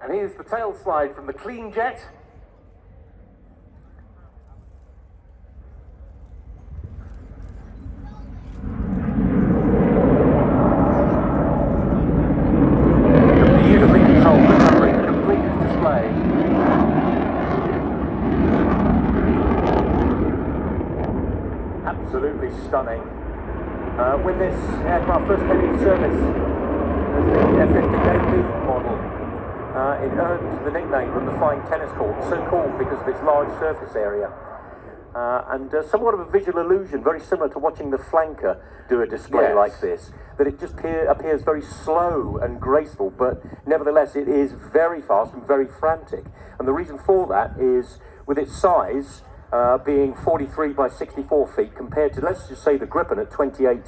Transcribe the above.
And here's the tail slide from the clean jet. Beautifully controlled, recovering the complete display. Absolutely stunning. When this aircraft first came into service as the F-15QA model, it earned the nickname of the Flying Tennis Court, so called because of its large surface area. And somewhat of a visual illusion, very similar to watching the flanker do a display like this, that it just appears very slow and graceful, but nevertheless it is very fast and very frantic. And the reason for that is, with its size being 43 by 64 feet compared to, let's just say, the Gripen at 28